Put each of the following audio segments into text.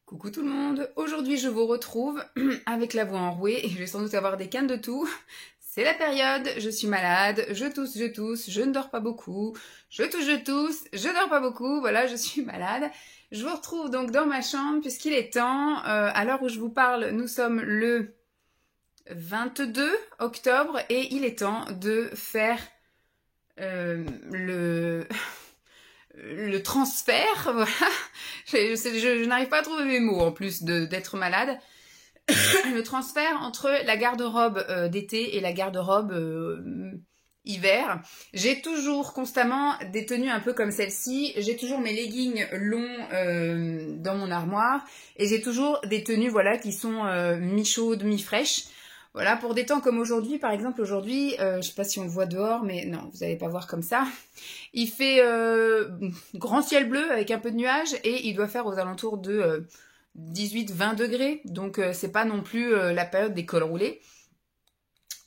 Coucou tout le monde, aujourd'hui je vous retrouve avec la voix enrouée et je vais sans doute avoir des cannes de tout. C'est la période, je suis malade, je tousse, je ne dors pas beaucoup, je tousse, je dors pas beaucoup, voilà je suis malade. Je vous retrouve donc dans ma chambre puisqu'il est temps, à l'heure où je vous parle, nous sommes le 22 octobre et il est temps de faire le transfert, voilà. Je n'arrive pas à trouver mes mots en plus d'être malade. Le transfert entre la garde-robe d'été et la garde-robe hiver. J'ai toujours constamment des tenues un peu comme celle-ci. J'ai toujours mes leggings longs dans mon armoire. Et j'ai toujours des tenues voilà, qui sont mi-chaudes, mi-fraîches. Voilà, pour des temps comme aujourd'hui, par exemple, aujourd'hui, je sais pas si on le voit dehors, mais non, vous n'allez pas voir comme ça. Il fait grand ciel bleu avec un peu de nuages et il doit faire aux alentours de 18-20 degrés. Donc c'est pas non plus la période des cols roulés.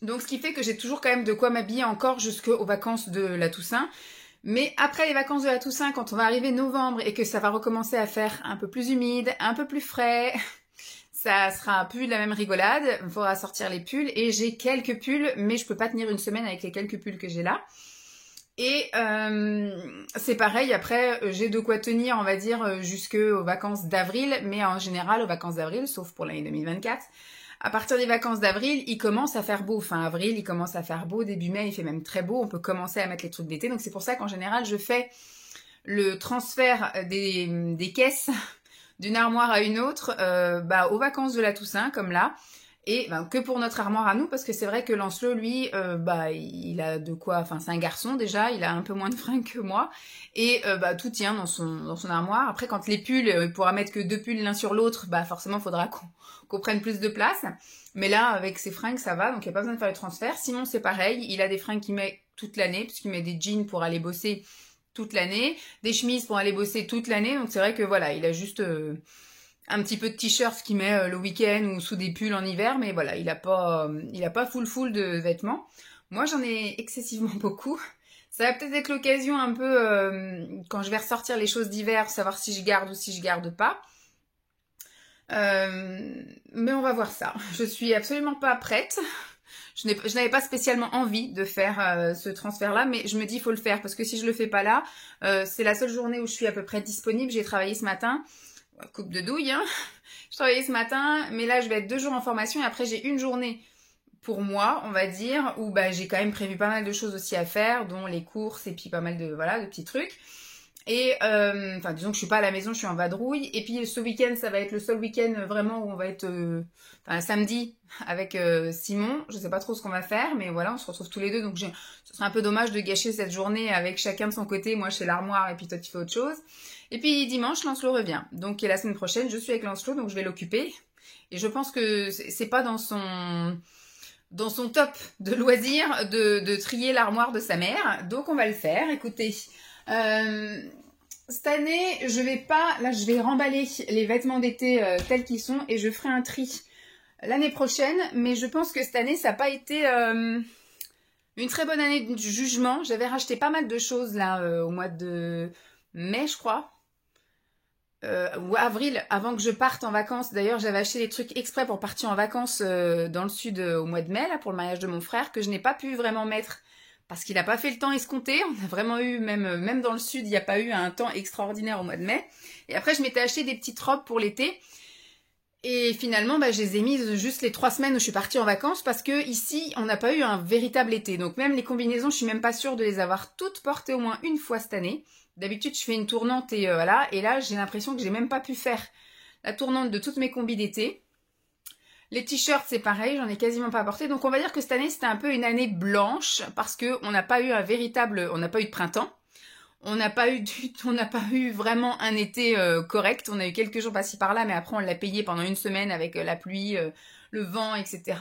Donc ce qui fait que j'ai toujours quand même de quoi m'habiller encore jusqu'aux vacances de la Toussaint. Mais après les vacances de la Toussaint, quand on va arriver novembre et que ça va recommencer à faire un peu plus humide, un peu plus frais... Ça sera plus de la même rigolade, il faudra sortir les pulls et j'ai quelques pulls mais je peux pas tenir une semaine avec les quelques pulls que j'ai là. Et c'est pareil, après j'ai de quoi tenir on va dire jusqu'aux vacances d'avril, mais en général aux vacances d'avril, sauf pour l'année 2024, à partir des vacances d'avril il commence à faire beau, fin avril il commence à faire beau, début mai il fait même très beau, on peut commencer à mettre les trucs d'été, donc c'est pour ça qu'en général je fais le transfert des caisses d'une armoire à une autre aux vacances de la Toussaint comme là et que pour notre armoire à nous parce que c'est vrai que Lancelot lui il a de quoi, enfin c'est un garçon déjà, il a un peu moins de fringues que moi et tout tient dans son armoire. Après quand les pulls il pourra mettre que 2 pulls l'un sur l'autre, forcément il faudra qu'on prenne plus de place, mais là avec ses fringues ça va, donc il n'y a pas besoin de faire le transfert. Sinon c'est pareil, il a des fringues qu'il met toute l'année puisqu'il met des jeans pour aller bosser toute l'année, des chemises pour aller bosser toute l'année, donc c'est vrai que voilà, il a juste un petit peu de t-shirt qu'il met le week-end ou sous des pulls en hiver, mais voilà, il a pas full de vêtements. Moi j'en ai excessivement beaucoup. Ça va peut-être être l'occasion un peu, quand je vais ressortir les choses d'hiver, savoir si je garde ou si je garde pas. Mais on va voir ça. Je suis absolument pas prête. Je n'avais pas spécialement envie de faire ce transfert-là, mais je me dis il faut le faire, parce que si je le fais pas là, c'est la seule journée où je suis à peu près disponible. J'ai travaillé ce matin, coupe de douille, hein. Je travaillais ce matin, mais là je vais être 2 jours en formation, et après j'ai une journée pour moi, on va dire, où j'ai quand même prévu pas mal de choses aussi à faire, dont les courses, et puis pas mal de petits trucs. Et disons que je suis pas à la maison, je suis en vadrouille. Et puis ce week-end, ça va être le seul week-end vraiment où on va être samedi avec Simon. Je sais pas trop ce qu'on va faire, mais voilà, on se retrouve tous les deux. Donc ce serait un peu dommage de gâcher cette journée avec chacun de son côté. Moi, je fais l'armoire et puis toi, tu fais autre chose. Et puis dimanche, Lancelot revient. Donc et la semaine prochaine, je suis avec Lancelot, donc je vais l'occuper. Et je pense que c'est pas dans son top de loisirs de trier l'armoire de sa mère. Donc on va le faire. Écoutez... cette année, je vais remballer les vêtements d'été tels qu'ils sont et je ferai un tri l'année prochaine, mais je pense que cette année, ça n'a pas été une très bonne année du jugement. J'avais racheté pas mal de choses là au mois de mai, je crois, ou avril, avant que je parte en vacances. D'ailleurs, j'avais acheté des trucs exprès pour partir en vacances dans le sud au mois de mai, là, pour le mariage de mon frère, que je n'ai pas pu vraiment mettre parce qu'il n'a pas fait le temps escompté. On a vraiment eu, même dans le sud, il n'y a pas eu un temps extraordinaire au mois de mai. Et après, je m'étais acheté des petites robes pour l'été. Et finalement, je les ai mises juste les 3 semaines où je suis partie en vacances parce que ici, on n'a pas eu un véritable été. Donc même les combinaisons, je suis même pas sûre de les avoir toutes portées au moins une fois cette année. D'habitude, je fais une tournante et voilà. Et là, j'ai l'impression que j'ai même pas pu faire la tournante de toutes mes combis d'été. Les t-shirts, c'est pareil, j'en ai quasiment pas porté. Donc on va dire que cette année, c'était un peu une année blanche parce qu'on n'a pas eu on n'a pas eu de printemps. On n'a pas eu vraiment un été correct. On a eu quelques jours par-ci par-là, mais après on l'a payé pendant une semaine avec la pluie, le vent, etc.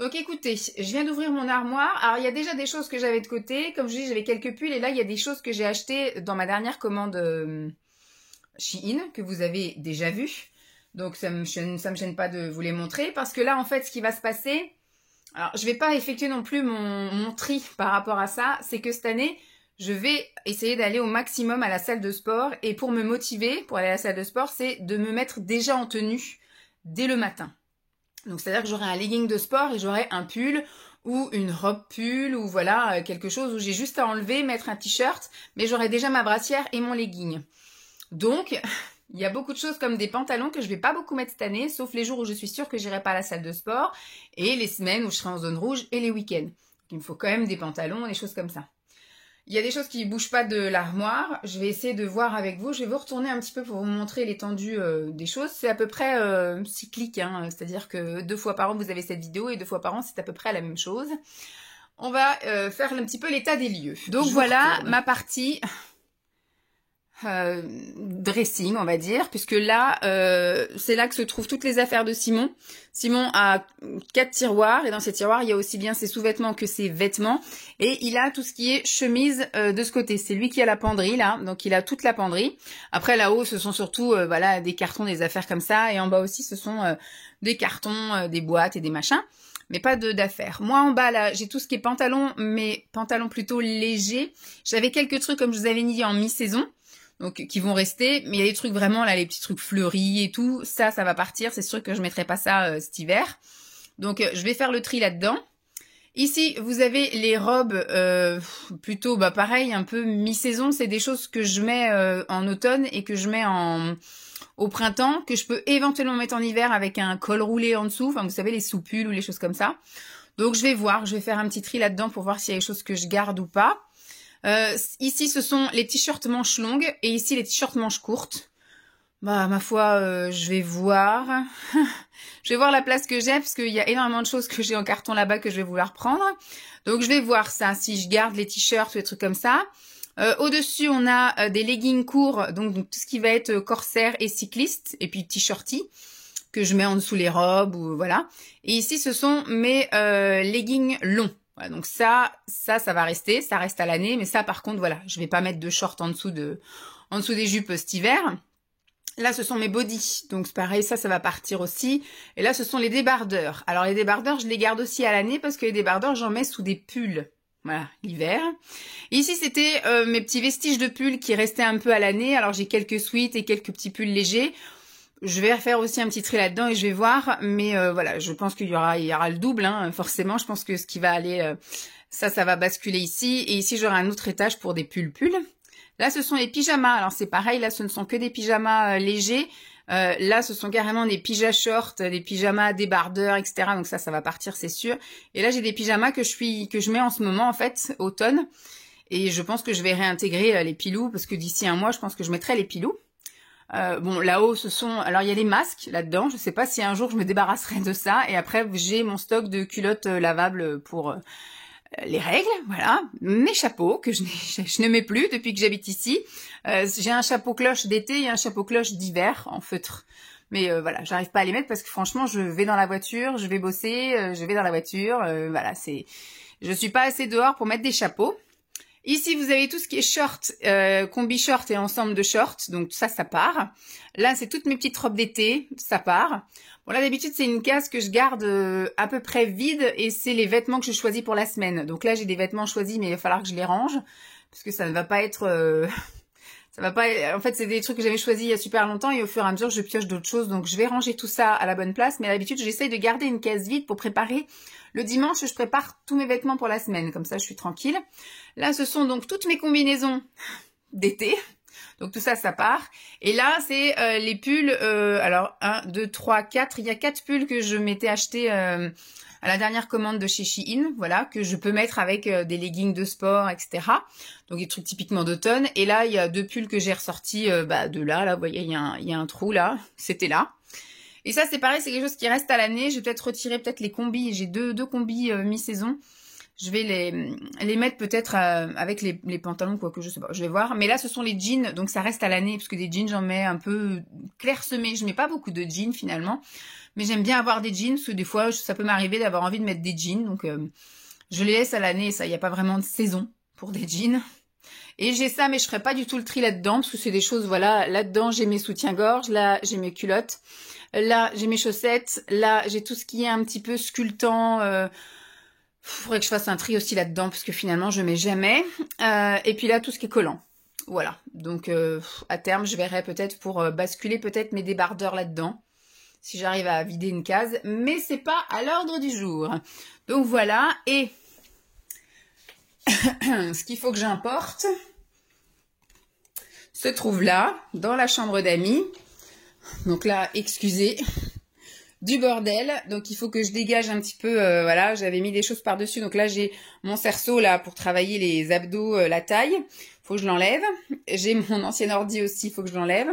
Donc écoutez, je viens d'ouvrir mon armoire. Alors il y a déjà des choses que j'avais de côté. Comme je dis, j'avais quelques pulls et là il y a des choses que j'ai achetées dans ma dernière commande Shein, que vous avez déjà vues. Donc ça me gêne pas de vous les montrer parce que là en fait ce qui va se passer, alors je vais pas effectuer non plus mon tri par rapport à ça, c'est que cette année je vais essayer d'aller au maximum à la salle de sport. Et pour me motiver, pour aller à la salle de sport, c'est de me mettre déjà en tenue dès le matin. Donc c'est-à-dire que j'aurai un legging de sport et j'aurai un pull ou une robe pull ou voilà quelque chose où j'ai juste à enlever, mettre un t-shirt, mais j'aurai déjà ma brassière et mon legging. Donc il y a beaucoup de choses comme des pantalons que je vais pas beaucoup mettre cette année, sauf les jours où je suis sûre que j'irai pas à la salle de sport et les semaines où je serai en zone rouge et les week-ends. Donc, il me faut quand même des pantalons, des choses comme ça. Il y a des choses qui ne bougent pas de l'armoire. Je vais essayer de voir avec vous. Je vais vous retourner un petit peu pour vous montrer l'étendue des choses. C'est à peu près cyclique, hein. C'est-à-dire que 2 fois par an, vous avez cette vidéo et 2 fois par an, c'est à peu près la même chose. On va faire un petit peu l'état des lieux. Donc voilà ma partie dressing, on va dire, puisque là, c'est là que se trouvent toutes les affaires de Simon. Simon a 4 tiroirs, et dans ces tiroirs, il y a aussi bien ses sous-vêtements que ses vêtements, et il a tout ce qui est chemise de ce côté. C'est lui qui a la penderie, là, donc il a toute la penderie. Après, là-haut, ce sont surtout voilà, des cartons, des affaires comme ça, et en bas aussi, ce sont des cartons, des boîtes et des machins, mais pas d'affaires. Moi, en bas, là, j'ai tout ce qui est pantalon, mais pantalon plutôt léger. J'avais quelques trucs, comme je vous avais dit, en mi-saison, donc qui vont rester, mais il y a des trucs vraiment là, les petits trucs fleuris et tout, ça va partir, c'est sûr que je mettrai pas ça cet hiver. Donc je vais faire le tri là-dedans. Ici, vous avez les robes plutôt pareil, un peu mi-saison, c'est des choses que je mets en automne et que je mets au printemps, que je peux éventuellement mettre en hiver avec un col roulé en dessous, enfin vous savez les sous-pulls ou les choses comme ça. Donc je vais voir, je vais faire un petit tri là-dedans pour voir s'il y a des choses que je garde ou pas. Ici, ce sont les t-shirts manches longues et ici les t-shirts manches courtes. Ma foi, je vais voir. Je vais voir la place que j'ai parce qu'il y a énormément de choses que j'ai en carton là-bas que je vais vouloir prendre. Donc, je vais voir ça, si je garde les t-shirts ou des trucs comme ça. Au-dessus, on a des leggings courts, donc tout ce qui va être corsaire et cycliste, et puis t-shirty que je mets en dessous les robes ou voilà. Et ici, ce sont mes leggings longs. Voilà, donc ça va rester, ça reste à l'année, mais ça par contre voilà, je vais pas mettre de short en dessous des jupes cet hiver. Là ce sont mes bodys, donc c'est pareil, ça va partir aussi. Et là ce sont les débardeurs. Alors les débardeurs, je les garde aussi à l'année parce que les débardeurs, j'en mets sous des pulls. Voilà, l'hiver. Ici, c'était mes petits vestiges de pulls qui restaient un peu à l'année. Alors j'ai quelques sweats et quelques petits pulls légers. Je vais faire aussi un petit tri là-dedans et je vais voir, mais voilà, je pense qu'il y aura le double, hein, forcément. Je pense que ce qui va aller, ça va basculer ici. Et ici, j'aurai un autre étage pour des pulls. Là, ce sont les pyjamas. Alors, c'est pareil, là, ce ne sont que des pyjamas légers. Là, ce sont carrément des pyjamas shorts, des pyjamas débardeurs, etc. Donc ça va partir, c'est sûr. Et là, j'ai des pyjamas que je mets en ce moment, en fait, automne. Et je pense que je vais réintégrer les pilous, parce que d'ici un mois, je pense que je mettrai les pilous. Bon, là-haut, alors il y a les masques là-dedans. Je sais pas si un jour je me débarrasserai de ça. Et après, j'ai mon stock de culottes lavables pour les règles, voilà. Mes chapeaux que je ne mets plus depuis que j'habite ici. J'ai un chapeau cloche d'été et un chapeau cloche d'hiver en feutre. Mais voilà, j'arrive pas à les mettre parce que franchement, je vais dans la voiture, je vais bosser, je vais dans la voiture. Voilà, je suis pas assez dehors pour mettre des chapeaux. Ici, vous avez tout ce qui est short, combi short et ensemble de shorts. Donc ça part. Là, c'est toutes mes petites robes d'été. Ça part. Bon, là, d'habitude, c'est une case que je garde à peu près vide. Et c'est les vêtements que je choisis pour la semaine. Donc là, j'ai des vêtements choisis, mais il va falloir que je les range. Parce que ça ne va pas être... ça va pas... En fait, c'est des trucs que j'avais choisis il y a super longtemps. Et au fur et à mesure, je pioche d'autres choses. Donc je vais ranger tout ça à la bonne place. Mais d'habitude, j'essaye de garder une case vide pour préparer... Le dimanche, je prépare tous mes vêtements pour la semaine. Comme ça, je suis tranquille. Là, ce sont donc toutes mes combinaisons d'été. Donc tout ça part. Et là, c'est les pulls. Alors, 1, 2, 3, 4. Il y a 4 pulls que je m'étais acheté à la dernière commande de chez Shein. Voilà, que je peux mettre avec des leggings de sport, etc. Donc des trucs typiquement d'automne. Et là, il y a 2 pulls que j'ai ressortis de là. Là, vous voyez, il y a un trou là. C'était là. Et ça, c'est pareil, c'est quelque chose qui reste à l'année. Je vais peut-être retirer les combis. J'ai deux combis mi-saison. Je vais les mettre peut-être avec les pantalons, quoique je sais pas. Je vais voir. Mais là, ce sont les jeans. Donc, ça reste à l'année. Parce que des jeans, j'en mets un peu clairsemés. Je mets pas beaucoup de jeans, finalement. Mais j'aime bien avoir des jeans. Parce que des fois, ça peut m'arriver d'avoir envie de mettre des jeans. Donc, je les laisse à l'année. Ça, il n'y a pas vraiment de saison pour des jeans. Et j'ai ça, mais je ferai pas du tout le tri là-dedans. Parce que c'est des choses, voilà. Là-dedans, j'ai mes soutiens-gorge. Là, j'ai mes culottes. Là, j'ai mes chaussettes. Là, j'ai tout ce qui est un petit peu sculptant. Faudrait que je fasse un tri aussi là-dedans, parce que finalement, je mets jamais. Et puis là, tout ce qui est collant. Voilà. Donc, à terme, je verrai peut-être pour basculer peut-être mes débardeurs là-dedans. Si j'arrive à vider une case. Mais c'est pas à l'ordre du jour. Donc voilà. Et ce qu'il faut que j'importe se trouve là, dans la chambre d'amis. Donc là, excusez du bordel. Donc il faut que je dégage un petit peu, voilà, j'avais mis des choses par-dessus. Donc là, j'ai mon cerceau là pour travailler les abdos, la taille. Faut que je l'enlève. J'ai mon ancien ordi aussi, faut que je l'enlève.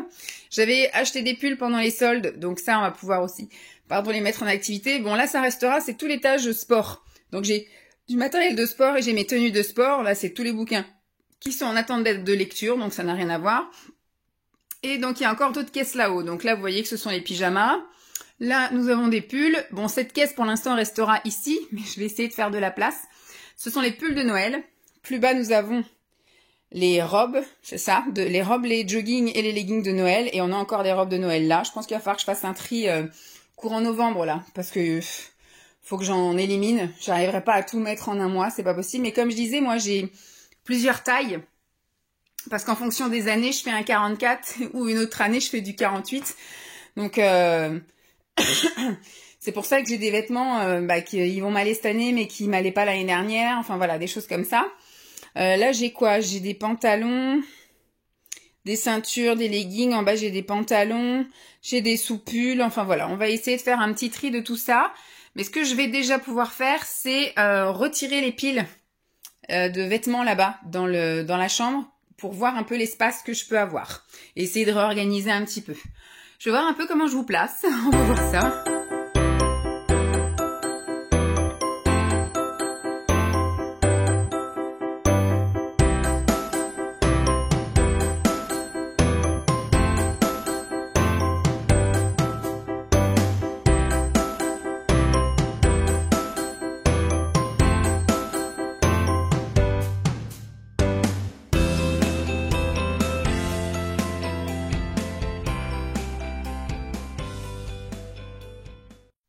J'avais acheté des pulls pendant les soldes, donc ça, on va pouvoir aussi, pardon, les mettre en activité. Bon, là, ça restera, c'est tout l'étage sport. Donc j'ai du matériel de sport et j'ai mes tenues de sport. Là, c'est tous les bouquins qui sont en attente de lecture, donc ça n'a rien à voir. Et donc, il y a encore d'autres caisses là-haut. Donc là, vous voyez que ce sont les pyjamas. Là, nous avons des pulls. Bon, cette caisse, pour l'instant, restera ici, mais je vais essayer de faire de la place. Ce sont les pulls de Noël. Plus bas, nous avons les robes, c'est ça, les robes, les joggings et les leggings de Noël. Et on a encore des robes de Noël là. Je pense qu'il va falloir que je fasse un tri courant novembre là, parce que faut que j'en élimine. J'arriverai pas à tout mettre en un mois, c'est pas possible. Mais comme je disais, moi, j'ai plusieurs tailles. Parce qu'en fonction des années, je fais un 44 ou une autre année, je fais du 48. Donc, c'est pour ça que j'ai des vêtements qui vont m'aller cette année, mais qui m'allaient pas l'année dernière. Enfin, voilà, des choses comme ça. Là, j'ai quoi? J'ai des pantalons, des ceintures, des leggings. En bas, j'ai des pantalons. J'ai des sous-pulls. Enfin, voilà, on va essayer de faire un petit tri de tout ça. Mais ce que je vais déjà pouvoir faire, c'est retirer les piles de vêtements là-bas, dans la chambre, pour voir un peu l'espace que je peux avoir. Et essayer de réorganiser un petit peu. Je vais voir un peu comment je vous place. On va voir ça.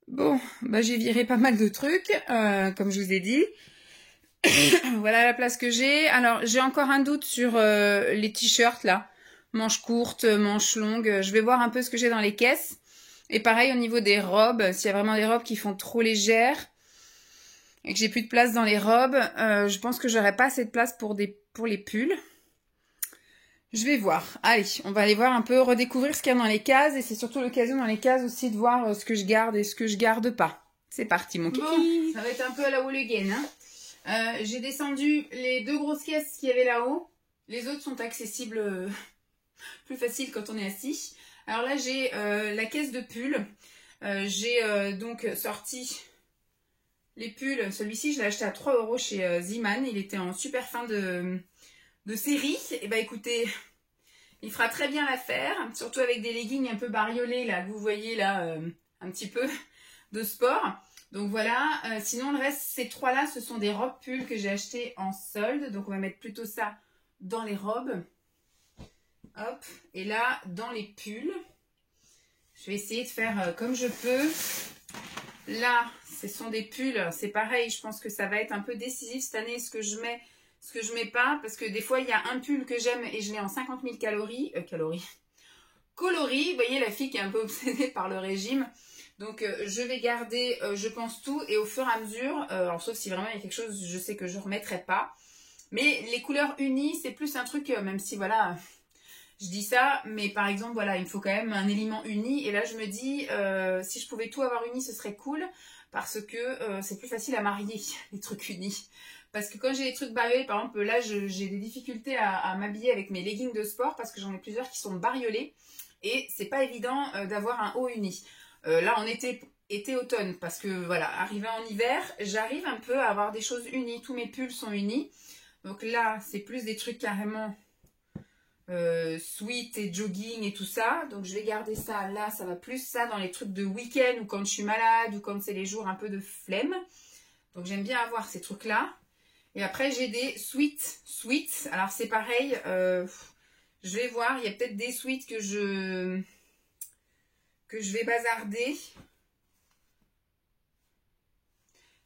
Bon, bah j'ai viré pas mal de trucs, comme je vous ai dit. Voilà la place que j'ai. Alors, j'ai encore un doute sur les t-shirts, là. Manches courtes, manches longues. Je vais voir un peu ce que j'ai dans les caisses. Et pareil, au niveau des robes, s'il y a vraiment des robes qui font trop légères et que j'ai plus de place dans les robes, je pense que j'aurai pas assez de place pour les pulls. Je vais voir. Allez, on va aller voir un peu, redécouvrir ce qu'il y a dans les cases. Et c'est surtout l'occasion dans les cases aussi de voir ce que je garde et ce que je garde pas. C'est parti, mon kiki. Bon, ça va être un peu à la hooligan, hein. J'ai descendu les 2 grosses caisses qu'il y avait là-haut. Les autres sont accessibles plus facile quand on est assis. Alors là, j'ai la caisse de pulls. J'ai donc sorti les pulls. Celui-ci, je l'ai acheté à 3 € chez Zeeman. Il était en super fin de série. Et bah écoutez, il fera très bien l'affaire. Surtout avec des leggings un peu bariolés, là, que vous voyez là, un petit peu de sport. Donc voilà, sinon le reste, ces 3-là, ce sont des robes pulls que j'ai achetées en solde. Donc on va mettre plutôt ça dans les robes. Hop, et là, dans les pulls, je vais essayer de faire comme je peux. Là, ce sont des pulls, c'est pareil, je pense que ça va être un peu décisif cette année, ce que je mets, ce que je mets pas. Parce que des fois, il y a un pull que j'aime et je l'ai en 50 000 caloris. Coloris, vous voyez la fille qui est un peu obsédée par le régime. Donc je vais garder, je pense, tout. Et au fur et à mesure, alors sauf si vraiment il y a quelque chose, je sais que je ne remettrai pas. Mais les couleurs unies, c'est plus un truc, même si voilà, je dis ça, mais par exemple, voilà, il me faut quand même un élément uni. Et là, je me dis, si je pouvais tout avoir uni, ce serait cool. Parce que c'est plus facile à marier, les trucs unis. Parce que quand j'ai des trucs bariolés, par exemple, là, j'ai des difficultés à m'habiller avec mes leggings de sport. Parce que j'en ai plusieurs qui sont bariolés. Et c'est pas évident d'avoir un haut uni. Là, en été-automne, parce que voilà, arrivé en hiver, j'arrive un peu à avoir des choses unies. Tous mes pulls sont unis. Donc là, c'est plus des trucs carrément sweat et jogging et tout ça. Donc je vais garder ça là, ça va plus ça dans les trucs de week-end ou quand je suis malade ou quand c'est les jours un peu de flemme. Donc j'aime bien avoir ces trucs là. Et après j'ai des sweats. Alors c'est pareil, je vais voir, il y a peut-être des sweats que je vais bazarder.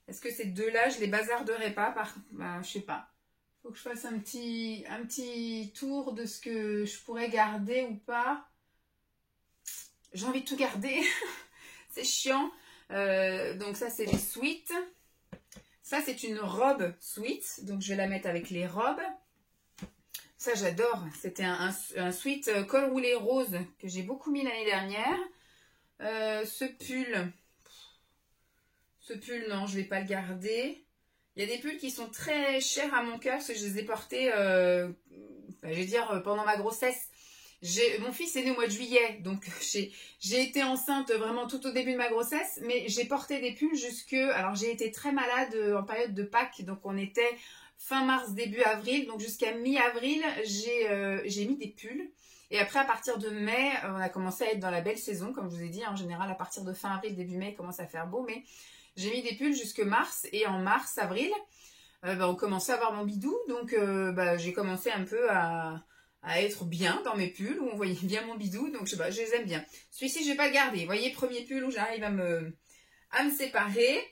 Est-ce que ces deux-là, je les bazarderai pas bah, je sais pas. Faut que je fasse un petit tour de ce que je pourrais garder ou pas. J'ai envie de tout garder. C'est chiant. Donc ça, c'est les sweats. Ça, c'est une robe sweat. Donc, je vais la mettre avec les robes. Ça, j'adore. C'était un sweat col roulé rose que j'ai beaucoup mis l'année dernière. Ce pull, non, je ne vais pas le garder. Il y a des pulls qui sont très chers à mon cœur parce que je les ai portés, je vais dire, pendant ma grossesse. Mon fils est né au mois de juillet, donc j'ai été enceinte vraiment tout au début de ma grossesse, mais j'ai porté des pulls alors j'ai été très malade en période de Pâques, donc on était fin mars, début avril, donc jusqu'à mi-avril, j'ai mis des pulls. Et après, à partir de mai, on a commencé à être dans la belle saison, comme je vous ai dit, en général, à partir de fin avril, début mai, il commence à faire beau, mais j'ai mis des pulls jusque mars, et en mars, avril, on commençait à avoir mon bidou, donc j'ai commencé un peu à être bien dans mes pulls, où on voyait bien mon bidou, donc je les aime bien. Celui-ci, je vais pas le garder. Vous voyez, premier pull où j'arrive à me séparer.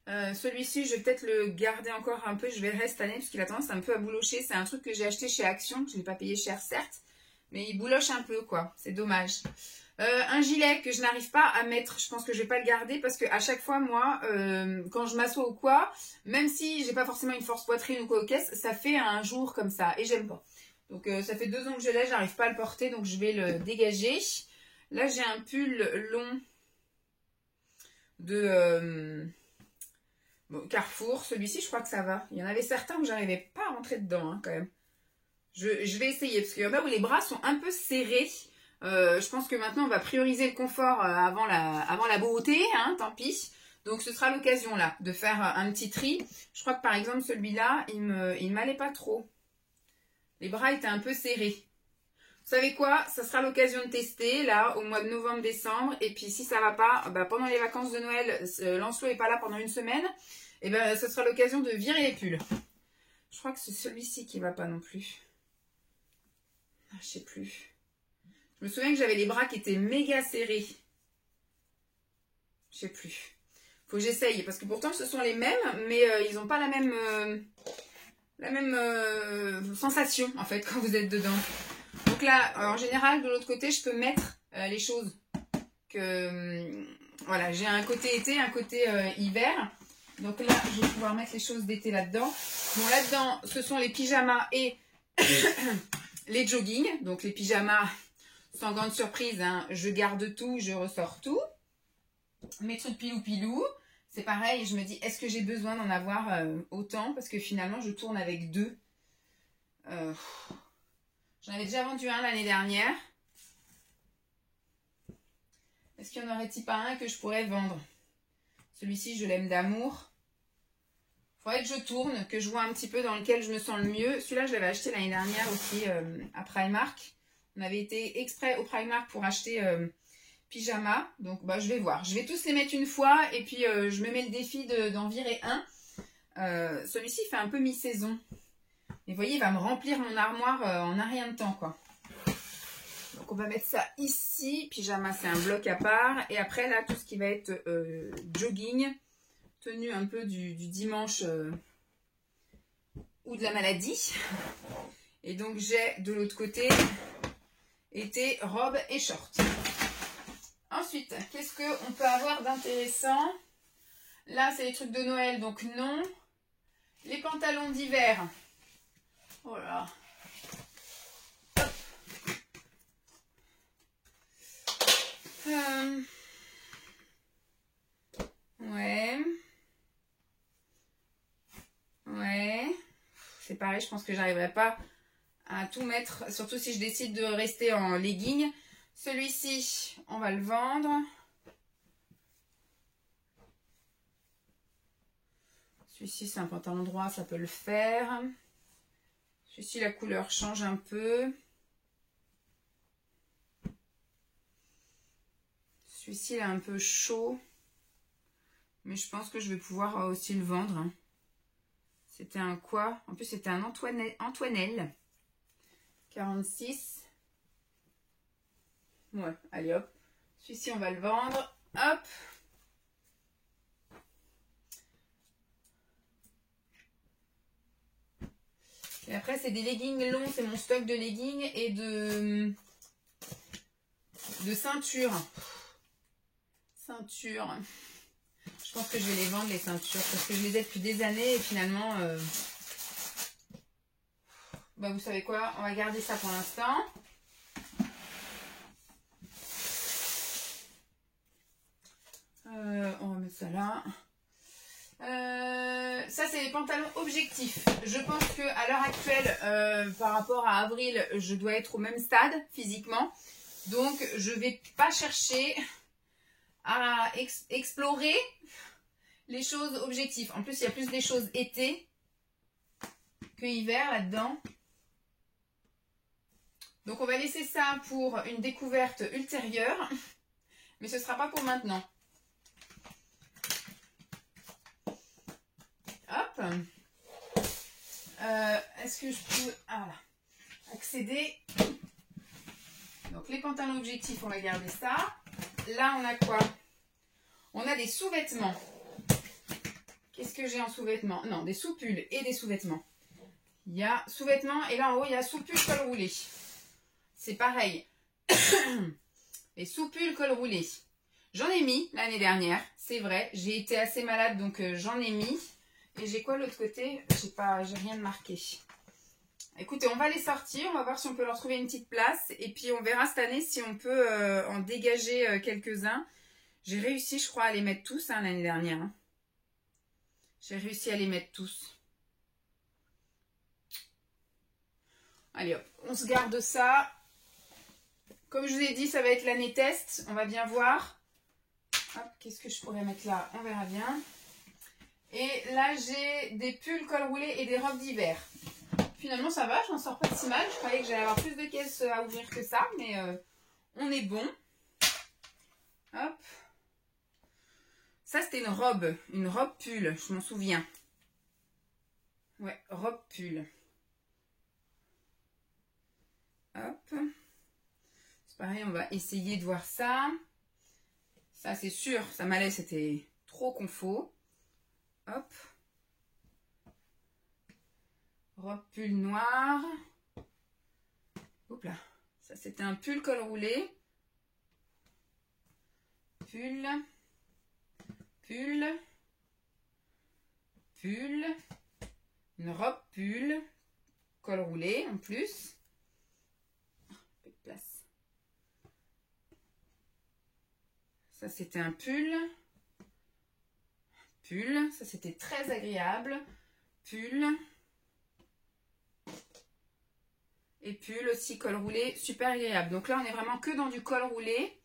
Celui-ci, je vais peut-être le garder encore un peu, je verrai cette année, parce qu'il a tendance un peu à boulocher. C'est un truc que j'ai acheté chez Action, que je n'ai pas payé cher, certes, mais il bouloche un peu, quoi. C'est dommage. Un gilet que je n'arrive pas à mettre, je pense que je vais pas le garder parce que à chaque fois, moi, quand je m'assois ou quoi, même si j'ai pas forcément une force poitrine ou quoi aux caisses, ça fait un jour comme ça et j'aime pas. Donc ça fait 2 ans que je l'ai, j'arrive pas à le porter, donc je vais le dégager. Là, j'ai un pull long de Carrefour. Celui-ci, je crois que ça va. Il y en avait certains où j'arrivais pas à rentrer dedans, hein, quand même. Je vais essayer parce qu'il y en a où les bras sont un peu serrés. Je pense que maintenant on va prioriser le confort avant la beauté, hein, tant pis. Donc ce sera l'occasion là de faire un petit tri. Je crois que par exemple celui-là, il m'allait pas trop. Les bras étaient un peu serrés. Vous savez quoi? Ça sera l'occasion de tester là au mois de novembre-décembre. Et puis si ça va pas, pendant les vacances de Noël, Lancelot est pas là pendant une semaine. Et ce sera l'occasion de virer les pulls. Je crois que c'est celui-ci qui va pas non plus. Ah, je sais plus. Je me souviens que j'avais les bras qui étaient méga serrés. Je sais plus. Faut que j'essaye. Parce que pourtant, ce sont les mêmes, mais ils n'ont pas la même sensation, en fait, quand vous êtes dedans. Donc là, en général, de l'autre côté, je peux mettre les choses. Voilà, j'ai un côté été, un côté hiver. Donc là, je vais pouvoir mettre les choses d'été là-dedans. Bon, là-dedans, ce sont les pyjamas et les joggings. Donc les pyjamas... Sans grande surprise, hein, je garde tout, je ressors tout. Mes trucs pilou-pilou, c'est pareil, je me dis, est-ce que j'ai besoin d'en avoir autant? Parce que finalement, je tourne avec 2. J'en avais déjà vendu un l'année dernière. Est-ce qu'il y en aurait-il pas un que je pourrais vendre? Celui-ci, je l'aime d'amour. Il faudrait que je tourne, que je vois un petit peu dans lequel je me sens le mieux. Celui-là, je l'avais acheté l'année dernière aussi à Primark. On avait été exprès au Primark pour acheter pyjama. Donc, je vais voir. Je vais tous les mettre une fois et puis je me mets le défi d'en virer un. Celui-ci fait un peu mi-saison. Et vous voyez, il va me remplir mon armoire en un rien de temps, quoi. Donc, on va mettre ça ici. Pyjama, c'est un bloc à part. Et après, là, tout ce qui va être jogging, tenue un peu du dimanche ou de la maladie. Et donc, j'ai de l'autre côté... été, robe et short. Ensuite, qu'est-ce qu'on peut avoir d'intéressant? Là, c'est les trucs de Noël, donc non. Les pantalons d'hiver. Oh là. Ouais. Ouais. C'est pareil, je pense que j'arriverai pas à tout mettre, surtout si je décide de rester en legging. Celui-ci, on va le vendre. Celui-ci, c'est un pantalon droit, ça peut le faire. Celui-ci, la couleur change un peu. Celui-ci, il est un peu chaud. Mais je pense que je vais pouvoir aussi le vendre. Hein. C'était un quoi? En plus, c'était un Antoinelle. 46. Ouais, allez hop. Celui-ci, on va le vendre. Hop. Et après, c'est des leggings longs. C'est mon stock de leggings et de ceintures. Ceintures. Je pense que je vais les vendre, les ceintures, parce que je les ai depuis des années et finalement... bah, vous savez quoi? On va garder ça pour l'instant. On va mettre ça là. Ça, c'est les pantalons objectifs. Je pense qu'à l'heure actuelle, par rapport à avril, je dois être au même stade physiquement. Donc, je ne vais pas chercher à explorer les choses objectives. En plus, il y a plus des choses été que hiver là-dedans. Donc, on va laisser ça pour une découverte ultérieure. Mais ce ne sera pas pour maintenant. Hop. Est-ce que je peux accéder? Donc, les pantalons objectifs, on va garder ça. Là, on a quoi? On a des sous-vêtements. Qu'est-ce que j'ai en sous-vêtements? Non, des sous-pulls et des sous-vêtements. Il y a sous-vêtements et là en haut, il y a sous-pull col roulé. C'est pareil. Les sous-pulls col roulé. J'en ai mis l'année dernière, c'est vrai. J'ai été assez malade, donc j'en ai mis. Et j'ai quoi de l'autre côté? J'ai rien de marqué. Écoutez, on va les sortir. On va voir si on peut leur trouver une petite place. Et puis on verra cette année si on peut en dégager quelques-uns. J'ai réussi, je crois, à les mettre tous l'année dernière. Hein. J'ai réussi à les mettre tous. Allez hop, on se garde ça. Comme je vous ai dit, ça va être l'année test. On va bien voir. Hop, qu'est-ce que je pourrais mettre là? On verra bien. Et là, j'ai des pulls col roulé et des robes d'hiver. Finalement, ça va, je m'en sors pas si mal. Je croyais que j'allais avoir plus de caisses à ouvrir que ça, mais on est bon. Hop. Ça, c'était une robe pull, je m'en souviens. Ouais, robe pull. Hop. C'est pareil, on va essayer de voir ça. Ça, c'est sûr, ça m'allait, c'était trop confort. Hop. Robe pull noire. Hop là. Ça, c'était un pull col roulé. Pull. Pull. Pull. Une robe pull. Col roulé en plus. Peu de place. Ça, c'était un pull. Pull. Ça, c'était très agréable. Pull. Et pull aussi col roulé, super agréable. Donc là, on est vraiment que dans du col roulé.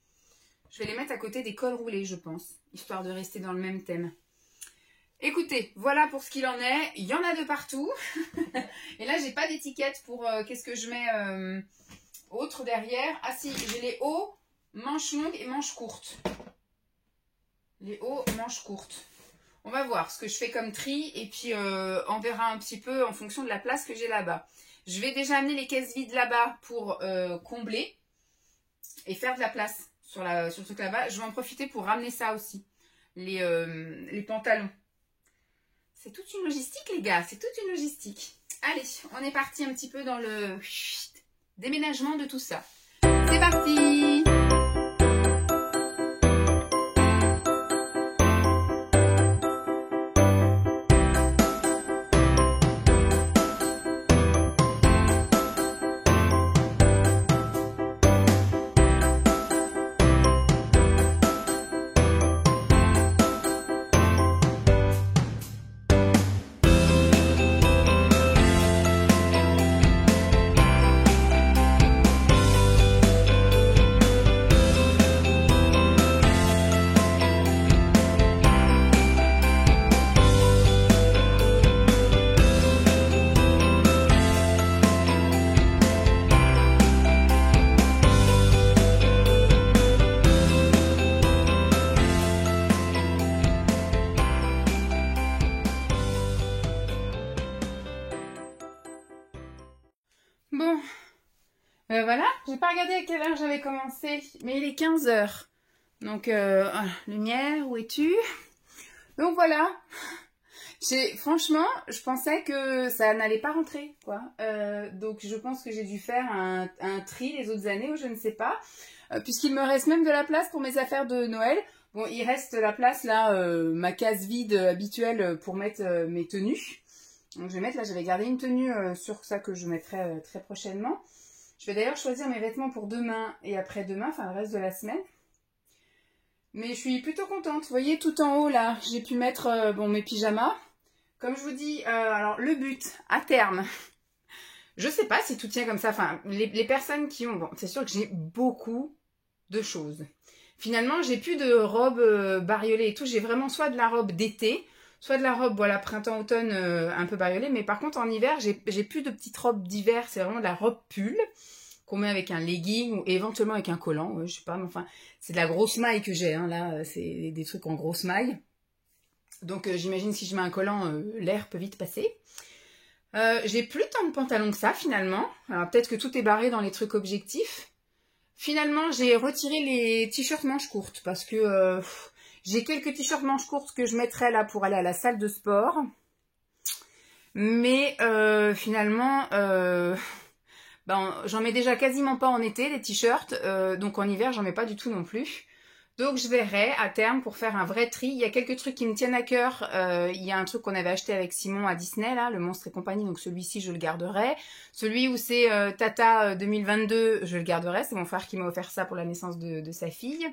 Je vais les mettre à côté des cols roulés, je pense, histoire de rester dans le même thème. Écoutez, voilà pour ce qu'il en est. Il y en a de partout. Et là, j'ai pas d'étiquette pour qu'est-ce que je mets autre derrière. Ah si, j'ai les hauts, manches longues et manches courtes. Les hauts, manches courtes. On va voir ce que je fais comme tri et puis on verra un petit peu en fonction de la place que j'ai là-bas. Je vais déjà amener les caisses vides là-bas pour combler et faire de la place sur le truc là-bas. Je vais en profiter pour ramener ça aussi, les pantalons. C'est toute une logistique, les gars, c'est toute une logistique. Allez, on est parti un petit peu dans le déménagement de tout ça. C'est parti! Bon, voilà, j'ai pas regardé à quelle heure j'avais commencé, mais il est 15 h. Donc, lumière, où es-tu? Donc voilà, Franchement, je pensais que ça n'allait pas rentrer, quoi. Donc je pense que j'ai dû faire un tri les autres années, ou je ne sais pas. Puisqu'il me reste même de la place pour mes affaires de Noël. Bon, il reste la place, là, ma case vide habituelle pour mettre mes tenues. Donc je vais mettre, là, j'avais gardé une tenue sur ça que je mettrai très prochainement. Je vais d'ailleurs choisir mes vêtements pour demain et après-demain, enfin le reste de la semaine. Mais je suis plutôt contente. Vous voyez, tout en haut, là, j'ai pu mettre bon, mes pyjamas. Comme je vous dis, alors le but, à terme, je sais pas si tout tient comme ça. Enfin, les personnes qui ont... Bon, c'est sûr que j'ai beaucoup de choses. Finalement, j'ai plus de robe bariolée et tout. J'ai vraiment soit de la robe d'été, soit de la robe, voilà, printemps-automne un peu bariolée. Mais par contre, en hiver, j'ai plus de petites robes d'hiver. C'est vraiment de la robe pull qu'on met avec un legging ou éventuellement avec un collant. Ouais, je sais pas, mais enfin, c'est de la grosse maille que j'ai. Hein, là, c'est des trucs en grosse maille. Donc j'imagine si je mets un collant, l'air peut vite passer. J'ai plus tant de pantalons que ça finalement. Alors peut-être que tout est barré dans les trucs objectifs. Finalement j'ai retiré les t-shirts manches courtes parce que j'ai quelques t-shirts manches courtes que je mettrais là pour aller à la salle de sport. Mais finalement ben, j'en mets déjà quasiment pas en été les t-shirts. Donc en hiver j'en mets pas du tout non plus. Donc je verrai à terme pour faire un vrai tri. Il y a quelques trucs qui me tiennent à cœur. Il y a un truc qu'on avait acheté avec Simon à Disney, là, le Monstre et compagnie. Donc celui-ci, je le garderai. Celui où c'est Tata 2022, je le garderai. C'est mon frère qui m'a offert ça pour la naissance de sa fille.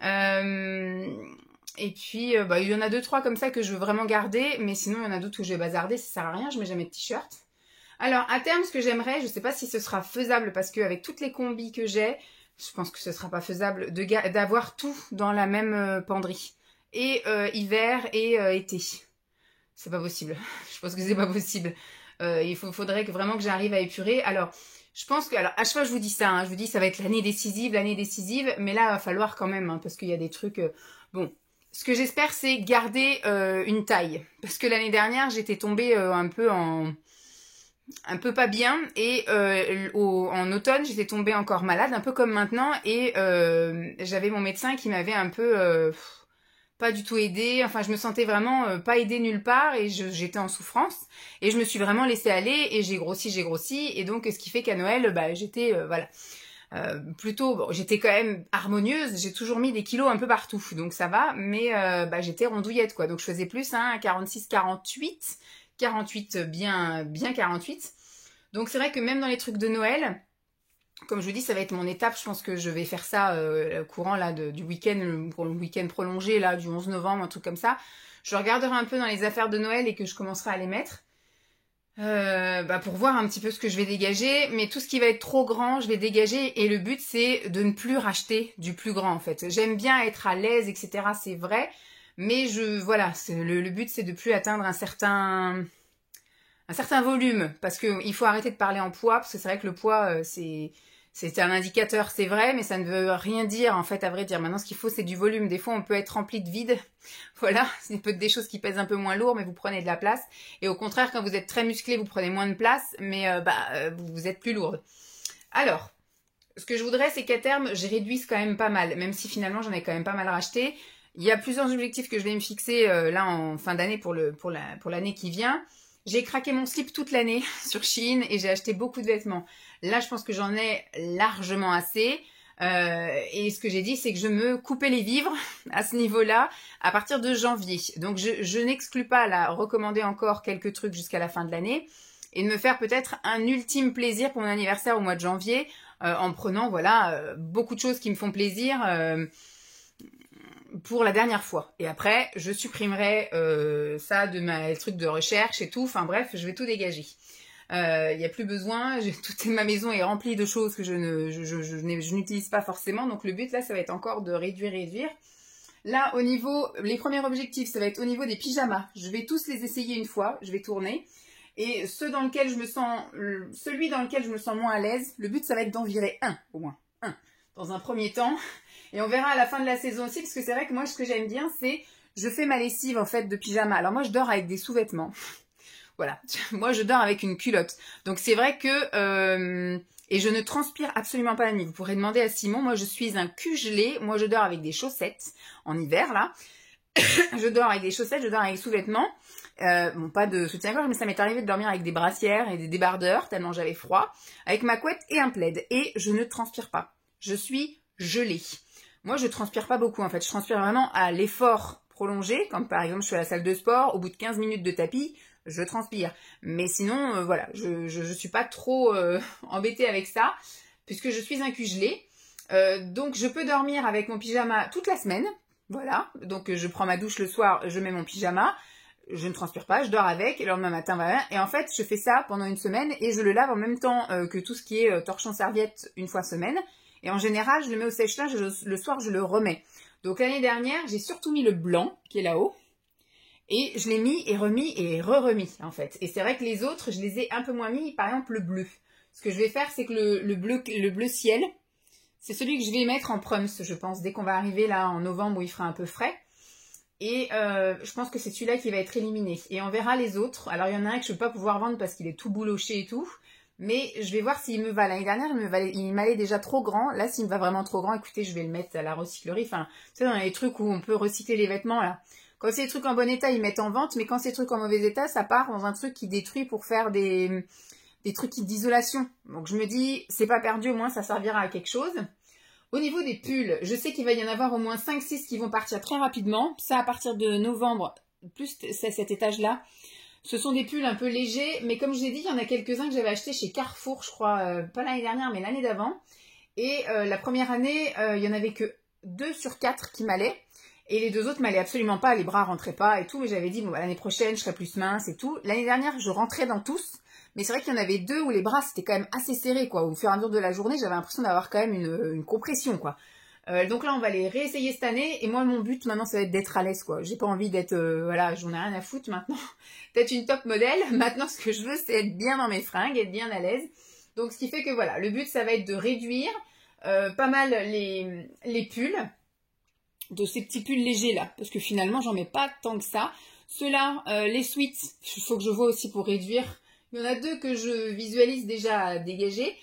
Et puis, bah, il y en a 2-3 comme ça que je veux vraiment garder. Mais sinon, il y en a d'autres où je vais bazarder. Ça sert à rien, je mets jamais de t-shirt. Alors, à terme, ce que j'aimerais, je sais pas si ce sera faisable parce qu'avec toutes les combis que j'ai, je pense que ce sera pas faisable d'avoir tout dans la même penderie. Et hiver et été. C'est pas possible. Je pense que c'est pas possible. Il faudrait vraiment que j'arrive à épurer. Alors, je pense que... Alors, à chaque fois, je vous dis ça. Hein, je vous dis, ça va être l'année décisive. Mais là, il va falloir quand même. Hein, parce qu'il y a des trucs... bon, ce que j'espère, c'est garder une taille. Parce que l'année dernière, j'étais tombée un peu pas bien et en automne j'étais tombée encore malade un peu comme maintenant et j'avais mon médecin qui m'avait un peu pas du tout aidée, enfin je me sentais vraiment pas aidée nulle part et j'étais en souffrance et je me suis vraiment laissée aller et j'ai grossi et donc ce qui fait qu'à Noël bah j'étais voilà plutôt bon, j'étais quand même harmonieuse, j'ai toujours mis des kilos un peu partout donc ça va mais bah, j'étais rondouillette quoi donc je faisais plus hein, 48 bien 48. Donc c'est vrai que même dans les trucs de Noël, comme je vous dis, ça va être mon étape. Je pense que je vais faire ça courant là du week-end, pour le week-end prolongé là du 11 novembre, un truc comme ça. Je regarderai un peu dans les affaires de Noël et que je commencerai à les mettre. Bah pour voir un petit peu ce que je vais dégager. Mais tout ce qui va être trop grand, je vais dégager. Et le but, c'est de ne plus racheter du plus grand en fait. J'aime bien être à l'aise, etc. C'est vrai. Mais voilà, le but c'est de plus atteindre un certain volume, parce qu'il faut arrêter de parler en poids, parce que c'est vrai que le poids c'est un indicateur, c'est vrai, mais ça ne veut rien dire en fait à vrai dire. Maintenant ce qu'il faut c'est du volume, des fois on peut être rempli de vide, voilà, c'est peut-être des choses qui pèsent un peu moins lourd, mais vous prenez de la place, et au contraire quand vous êtes très musclé vous prenez moins de place, mais vous êtes plus lourde. Alors, ce que je voudrais c'est qu'à terme je réduise quand même pas mal, même si finalement j'en ai quand même pas mal racheté. Il y a plusieurs objectifs que je vais me fixer là en fin d'année pour l'année qui vient. J'ai craqué mon slip toute l'année sur Shein et j'ai acheté beaucoup de vêtements. Là, je pense que j'en ai largement assez. Et ce que j'ai dit, c'est que je me coupais les vivres à ce niveau-là à partir de janvier. Donc, je n'exclus pas là recommander encore quelques trucs jusqu'à la fin de l'année et de me faire peut-être un ultime plaisir pour mon anniversaire au mois de janvier en prenant voilà beaucoup de choses qui me font plaisir. Pour la dernière fois. Et après, je supprimerai ça de mes trucs de recherche et tout. Enfin bref, je vais tout dégager. Il n'y a plus besoin. Toute ma maison est remplie de choses que je n'utilise pas forcément. Donc le but là, ça va être encore de réduire. Là, au niveau, les premiers objectifs, ça va être au niveau des pyjamas. Je vais tous les essayer une fois. Je vais tourner. Et celui dans lequel je me sens moins à l'aise, le but, ça va être d'en virer un, au moins. Un. Dans un premier temps. Et on verra à la fin de la saison aussi, parce que c'est vrai que moi, ce que j'aime bien, c'est... Je fais ma lessive, en fait, de pyjama. Alors moi, je dors avec des sous-vêtements. Voilà. Moi, je dors avec une culotte. Donc c'est vrai que... et je ne transpire absolument pas la nuit. Vous pourrez demander à Simon. Moi, je suis un cul gelé. Moi, je dors avec des chaussettes en hiver, là. Je dors avec des chaussettes, je dors avec des sous-vêtements. Bon, pas de soutien-gorge, mais ça m'est arrivé de dormir avec des brassières et des débardeurs, tellement j'avais froid, avec ma couette et un plaid. Et je ne transpire pas. Je suis gelée. Moi, je transpire pas beaucoup, en fait. Je transpire vraiment à l'effort prolongé, comme par exemple, je suis à la salle de sport, au bout de 15 minutes de tapis, je transpire. Mais sinon, voilà, je suis pas trop embêtée avec ça, puisque je suis un cul gelé. Donc, je peux dormir avec mon pyjama toute la semaine. Voilà, donc je prends ma douche le soir, je mets mon pyjama, je ne transpire pas, je dors avec, et le lendemain matin, voilà. Et en fait, je fais ça pendant une semaine, et je le lave en même temps que tout ce qui est torchon serviette une fois semaine. Et en général, je le mets au sèche-linge, le soir, je le remets. Donc l'année dernière, j'ai surtout mis le blanc, qui est là-haut, et je l'ai mis et remis et re-remis, en fait. Et c'est vrai que les autres, je les ai un peu moins mis, par exemple le bleu. Ce que je vais faire, c'est que le bleu ciel, c'est celui que je vais mettre en prums, je pense, dès qu'on va arriver là en novembre où il fera un peu frais. Et je pense que c'est celui-là qui va être éliminé. Et on verra les autres. Alors il y en a un que je ne vais pas pouvoir vendre parce qu'il est tout bouloché et tout. Mais je vais voir s'il me va. L'année dernière, il m'allait déjà trop grand. Là, s'il me va vraiment trop grand, écoutez, je vais le mettre à la recyclerie. Enfin, tu sais, dans les trucs où on peut recycler les vêtements, là. Quand c'est des trucs en bon état, ils mettent en vente. Mais quand c'est des trucs en mauvais état, ça part dans un truc qui détruit pour faire des trucs d'isolation. Donc je me dis, c'est pas perdu, au moins ça servira à quelque chose. Au niveau des pulls, je sais qu'il va y en avoir au moins 5-6 qui vont partir très rapidement. Ça, à partir de novembre, plus c'est cet étage-là. Ce sont des pulls un peu légers, mais comme je l'ai dit, il y en a quelques-uns que j'avais achetés chez Carrefour, je crois, pas l'année dernière, mais l'année d'avant. Et la première année, il y en avait que 2 sur 4 qui m'allaient. Et les 2 autres m'allaient absolument pas, les bras rentraient pas et tout. Mais j'avais dit, bon, bah, l'année prochaine, je serai plus mince et tout. L'année dernière, je rentrais dans tous. Mais c'est vrai qu'il y en avait 2 où les bras, c'était quand même assez serré, quoi. Au fur et à mesure de la journée, j'avais l'impression d'avoir quand même une compression, quoi. Donc là, on va les réessayer cette année. Et moi, mon but, maintenant, ça va être d'être à l'aise, quoi. J'ai pas envie d'être... voilà, j'en ai rien à foutre, maintenant. D'être une top modèle. Maintenant, ce que je veux, c'est être bien dans mes fringues, être bien à l'aise. Donc, ce qui fait que, voilà, le but, ça va être de réduire pas mal les pulls. De ces petits pulls légers, là. Parce que finalement, j'en mets pas tant que ça. Ceux-là, les sweats, il faut que je vois aussi pour réduire. Il y en a 2 que je visualise déjà dégager.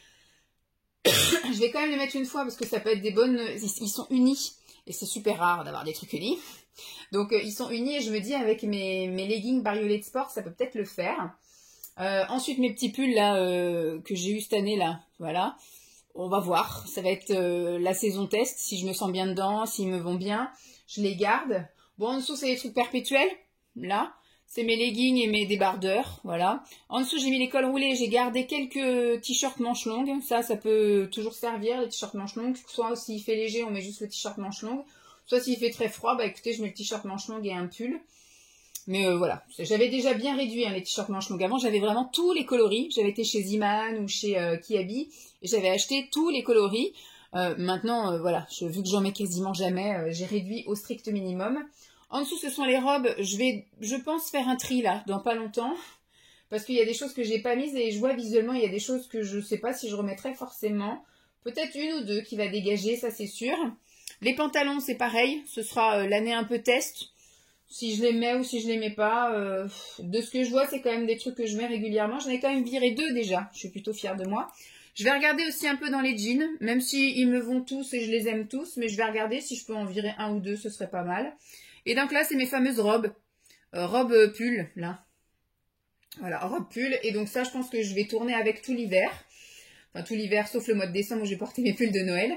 Je vais quand même les mettre une fois parce que ça peut être des bonnes... Ils sont unis. Et c'est super rare d'avoir des trucs unis. Donc ils sont unis et je me dis avec mes leggings bariolés de sport, ça peut peut-être le faire. Ensuite mes petits pulls là que j'ai eu cette année là, voilà. On va voir. Ça va être la saison test. Si je me sens bien dedans, s'ils me vont bien, je les garde. Bon en dessous c'est des trucs perpétuels. Là. C'est mes leggings et mes débardeurs, voilà. En dessous, j'ai mis les cols roulés, j'ai gardé quelques t-shirts manches longues. Ça peut toujours servir, les t-shirts manches longues. Soit s'il fait léger, on met juste le t-shirt manches longues. Soit s'il fait très froid, bah écoutez, je mets le t-shirt manches longues et un pull. Mais voilà, j'avais déjà bien réduit hein, les t-shirts manches longues. Avant, j'avais vraiment tous les coloris. J'avais été chez Ziman ou chez Kiabi et j'avais acheté tous les coloris. Maintenant, voilà, vu que j'en mets quasiment jamais, j'ai réduit au strict minimum. En dessous, ce sont les robes. Je pense faire un tri là, dans pas longtemps. Parce qu'il y a des choses que j'ai pas mises et je vois visuellement, il y a des choses que je sais pas si je remettrai forcément. Peut-être 1 ou 2 qui va dégager, ça c'est sûr. Les pantalons, c'est pareil. Ce sera l'année un peu test. Si je les mets ou si je les mets pas. De ce que je vois, c'est quand même des trucs que je mets régulièrement. J'en ai quand même viré 2 déjà. Je suis plutôt fière de moi. Je vais regarder aussi un peu dans les jeans. Même si ils me vont tous et je les aime tous. Mais je vais regarder si je peux en virer 1 ou 2, ce serait pas mal. Et donc là, c'est mes fameuses robes. Robes pull, là. Voilà, robe pull. Et donc ça, je pense que je vais tourner avec tout l'hiver. Enfin, tout l'hiver, sauf le mois de décembre où j'ai porté mes pulls de Noël.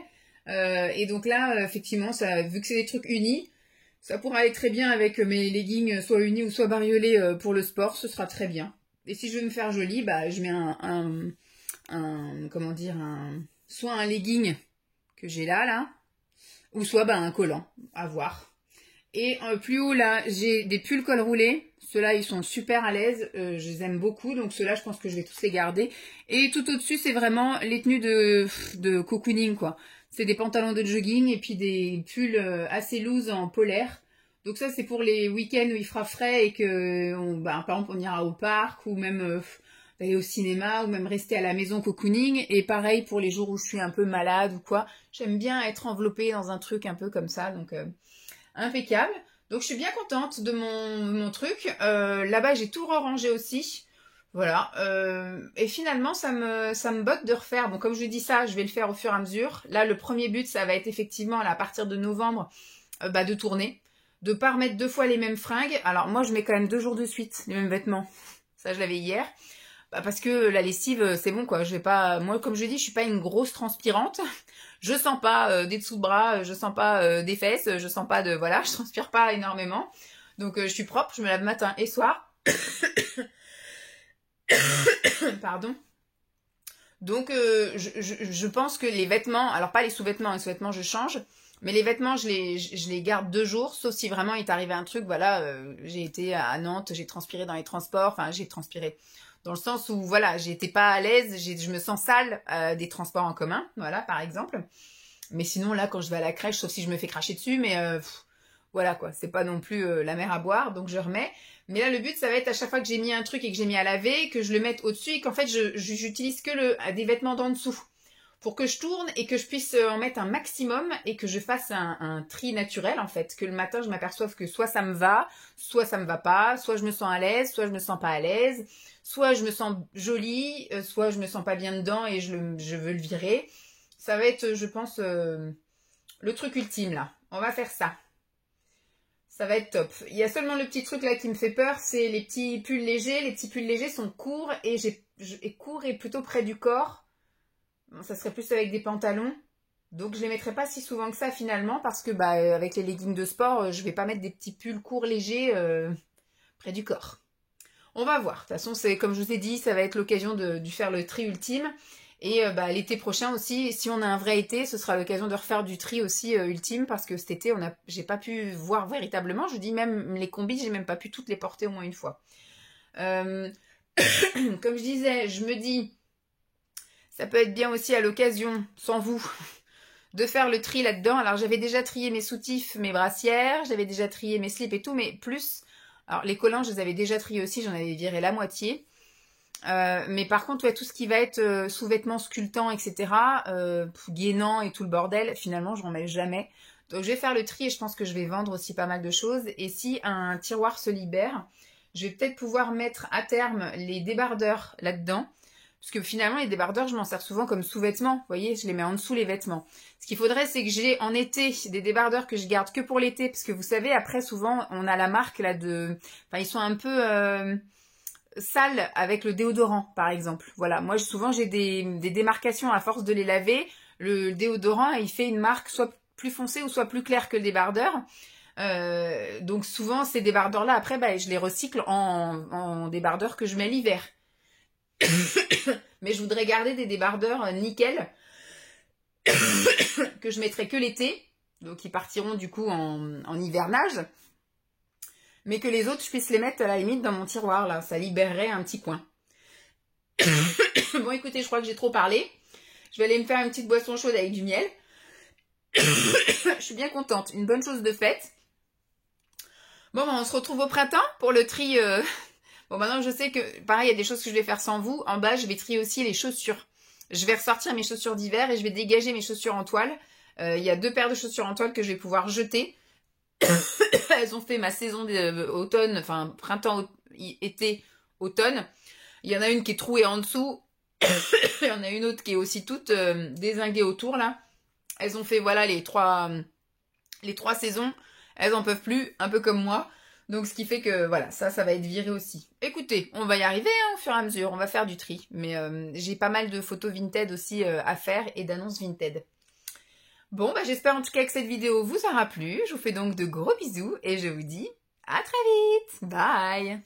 Et donc là, effectivement, ça, vu que c'est des trucs unis, ça pourra aller très bien avec mes leggings, soit unis ou soit bariolés pour le sport. Ce sera très bien. Et si je veux me faire jolie, bah, je mets comment dire, soit un legging que j'ai là, ou soit bah, un collant, à voir. Et plus haut, là, j'ai des pulls col roulé. Ceux-là, ils sont super à l'aise. Je les aime beaucoup. Donc, ceux-là, je pense que je vais tous les garder. Et tout au-dessus, c'est vraiment les tenues de cocooning, quoi. C'est des pantalons de jogging et puis des pulls assez loose en polaire. Donc, ça, c'est pour les week-ends où il fera frais et que, par exemple, on ira au parc ou même aller au cinéma ou même rester à la maison cocooning. Et pareil pour les jours où je suis un peu malade ou quoi. J'aime bien être enveloppée dans un truc un peu comme ça. Donc... impeccable. Donc je suis bien contente de mon truc. Là-bas j'ai tout rangé aussi. Voilà. Et finalement ça me botte de refaire. Bon comme je dis ça, je vais le faire au fur et à mesure. Là le premier but ça va être effectivement là, à partir de novembre de tourner. de pas remettre 2 fois les mêmes fringues. Alors moi, je mets quand même 2 jours de suite les mêmes vêtements. Ça, je l'avais hier. Bah, parce que la lessive, c'est bon quoi. Je vais pas, moi, comme je dis, je suis pas une grosse transpirante. Je sens pas des dessous de bras, je sens pas des fesses, je sens pas de, voilà, je transpire pas énormément. Donc je suis propre, je me lave matin et soir. Pardon. Donc je pense que les vêtements, alors pas les sous-vêtements, les sous-vêtements je change, mais les vêtements je les garde 2 jours, sauf si vraiment il est arrivé un truc, voilà, j'ai été à Nantes, j'ai transpiré dans les transports, enfin j'ai transpiré dans le sens où voilà, j'étais pas à l'aise, je me sens sale des transports en commun, voilà par exemple. Mais sinon là quand je vais à la crèche, sauf si je me fais cracher dessus, mais voilà quoi, c'est pas non plus la mer à boire, donc je remets. Mais là, le but, ça va être à chaque fois que j'ai mis un truc et que j'ai mis à laver, que je le mette au-dessus et qu'en fait, j'utilise que des vêtements d'en dessous pour que je tourne et que je puisse en mettre un maximum et que je fasse un tri naturel, en fait. Que le matin, je m'aperçoive que soit ça me va pas, soit je me sens à l'aise, soit je me sens pas à l'aise, soit je me sens jolie, soit je me sens pas bien dedans et je veux le virer. Ça va être, je pense, le truc ultime, là. On va faire ça. Ça va être top. Il y a seulement le petit truc là qui me fait peur, c'est les petits pulls légers. Les petits pulls légers sont courts et courts et plutôt près du corps. Bon, ça serait plus avec des pantalons. Donc je les mettrai pas si souvent que ça finalement parce que bah avec les leggings de sport, je vais pas mettre des petits pulls courts légers près du corps. On va voir. De toute façon, c'est comme je vous ai dit, ça va être l'occasion de faire le tri ultime. Et bah, l'été prochain aussi, si on a un vrai été, ce sera l'occasion de refaire du tri aussi ultime parce que cet été, j'ai pas pu voir véritablement. Je dis même les combis, j'ai même pas pu toutes les porter au moins une fois. Comme je disais, je me dis, ça peut être bien aussi à l'occasion, sans vous, de faire le tri là-dedans. Alors j'avais déjà trié mes soutifs, mes brassières, j'avais déjà trié mes slips et tout, mais plus, alors les collants, je les avais déjà triés aussi, j'en avais viré la moitié. Mais par contre, ouais, tout ce qui va être sous-vêtements sculptants, etc., gainants et tout le bordel, finalement, je n'en mets jamais. Donc, je vais faire le tri et je pense que je vais vendre aussi pas mal de choses. Et si un tiroir se libère, je vais peut-être pouvoir mettre à terme les débardeurs là-dedans. Parce que finalement, les débardeurs, je m'en sers souvent comme sous-vêtements. Vous voyez, je les mets en dessous les vêtements. Ce qu'il faudrait, c'est que j'ai en été des débardeurs que je garde que pour l'été. Parce que vous savez, après, souvent, on a la marque là de... Enfin, ils sont un peu... sale avec le déodorant par exemple. Voilà, moi souvent j'ai des démarcations à force de les laver. Le déodorant il fait une marque soit plus foncée ou soit plus claire que le débardeur. Donc souvent ces débardeurs là après bah, je les recycle en débardeurs que je mets l'hiver. Mais je voudrais garder des débardeurs nickel que je mettrai que l'été. Donc ils partiront du coup en hivernage. Mais que les autres, je puisse les mettre à la limite dans mon tiroir, là. Ça libérerait un petit coin. Bon, écoutez, je crois que j'ai trop parlé. Je vais aller me faire une petite boisson chaude avec du miel. Je suis bien contente. Une bonne chose de faite. Bon, ben, on se retrouve au printemps pour le tri. Bon, maintenant, je sais que, pareil, il y a des choses que je vais faire sans vous. En bas, je vais trier aussi les chaussures. Je vais ressortir mes chaussures d'hiver et je vais dégager mes chaussures en toile. Il y a 2 paires de chaussures en toile que je vais pouvoir jeter. Elles ont fait ma saison d'automne, enfin printemps, été, automne. Il y en a une qui est trouée en dessous. Il y en a une autre qui est aussi toute dézinguée autour là. Elles ont fait voilà les trois saisons. Elles en peuvent plus, un peu comme moi. Donc ce qui fait que voilà, ça va être viré aussi. Écoutez, on va y arriver hein, au fur et à mesure. On va faire du tri. Mais j'ai pas mal de photos Vinted aussi à faire et d'annonces Vinted. Bon, bah j'espère en tout cas que cette vidéo vous aura plu. Je vous fais donc de gros bisous et je vous dis à très vite. Bye!